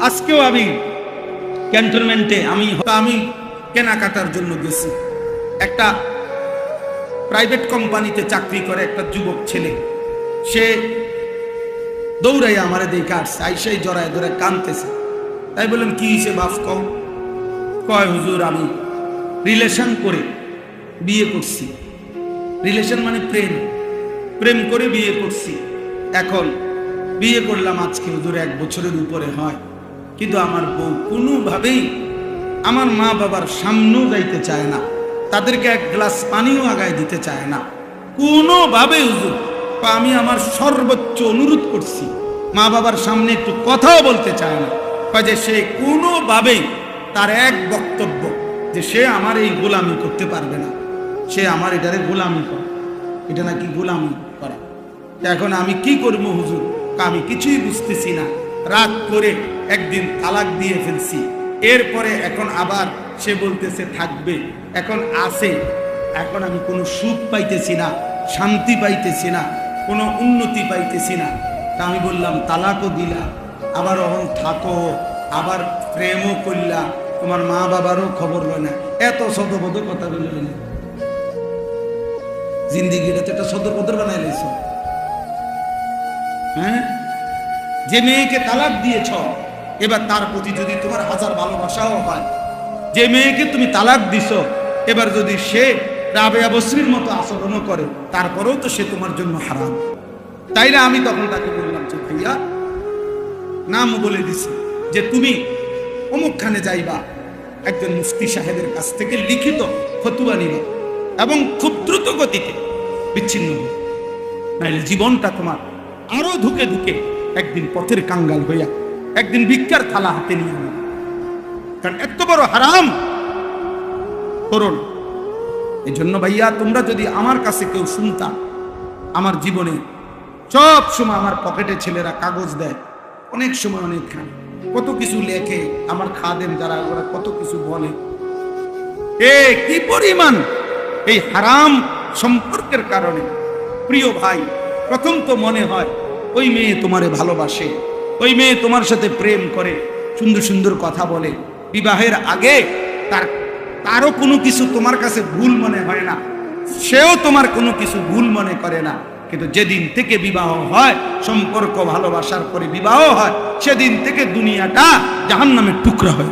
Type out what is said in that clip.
আজকেও আমি ক্যান্টনমেন্টে আমি কেনাকাটার জন্য গেছি। একটা প্রাইভেট কোম্পানিতে চাকরি করে একটা যুবক ছেলে, সে দৌড়াই আমারে দেখে আসছে, আইসাই জড়ায় ধরে কাঁদতেছে। তাই বললাম কি হিসেবে বাপ কয় হুজুর আমি রিলেশন করে বিয়ে করছি। রিলেশন মানে প্রেম করে বিয়ে করছি। এখন বিয়ে করলাম আজকে হুজুর 1 বছরের উপরে হয়, কিন্তু আমার বউ কোনোভাবেই আমার মা বাবার সামনেও যাইতে চায় না, তাদেরকে 1 গ্লাস পানিও আগায় দিতে চায় না কোনোভাবে। হুজুর আমি আমার সর্বোচ্চ অনুরোধ করছি, মা বাবার সামনে একটু কথাও বলতে চায় না। যে সে কোনোভাবেই তার এক বক্তব্য যে সে আমার এই গোলামি করতে পারবে না, সে আমার এটারে গোলামি করে, এটা নাকি গোলামি করা। এখন আমি কি করবো হুজুর? আমি কিছুই বুঝতেছি না। রাত করে একদিন তালাক দিয়ে ফেলছি, এরপরে এখন আবার সে বলতেছে থাকবে, এখন আসে। এখন আমি কোনো সুখ পাইতেছি না, শান্তি পাইতেছি না, কোনো উন্নতি পাইতেছি না। তা আমি বললাম তালাকও দিলা, আবার এখন থাকো, আবার প্রেমও করলা, তোমার মা বাবারও খবর লয় না। এত সদবদ কথা বললেন, জিন্দিগিটা তো একটা সদরবদর বানাই লাইছ। হ্যাঁ, যে মেয়েকে তালাক দিয়েছ, এবার তার প্রতি যদি তোমার হাজার ভালোবাসাও হয়, যে মেয়েকে তুমি তালাক দিছ, এবার যদি সে রাবেয়া বসরির মতো আচরণও করে, তারপরেও তো সে তোমার জন্য হারাম। তাই না? আমি তখন তাকে বললাম যে ভাইয়া, নাম বলে দিছি যে তুমি অমুকখানে যাইবা, একজন মুফতি সাহেবের কাছ থেকে লিখিত ফতুয়া নিবা এবং খুব দ্রুত গতিতে বিচ্ছিন্ন হবে, নাইলে জীবনটা তোমার আরো ধুকে ধুকে একদিন পথের কাঙ্গাল হইয়া একদিন ভিক্ষার থালা হাতে নিয়ে আনবে। কারণ এত বড় হারাম করো না। এই জন্য ভাইয়া, তোমরা যদি আমার কাছে কেউ শুনতা, আমার জীবনে সব সময় আমার পকেটে ছেলেরা কাগজ দেয়, অনেক সময় অনেক কত কিছু লেখে, আমার খাদেম যারা ওরা কত কিছু বলে। কি পরিমাণ এই হারাম সম্পর্কের কারণে প্রিয় ভাই, প্রথম তো মনে হয় ওই মেয়ে তোমারে ভালোবাসে, ওই মেয়ে তোমার সাথে প্রেম করে, সুন্দর সুন্দর কথা বলে, বিবাহের আগে তারও কোনো কিছু তোমার কাছে ভুল মনে হয় না, সেও তোমার কোনো কিছু ভুল মনে করে না। কিন্তু যেদিন থেকে বিবাহ হয়, সম্পর্ক ভালোবাসার পরে বিবাহ হয়, সেদিন থেকে দুনিয়াটা জাহান্নামের টুকরা হয়।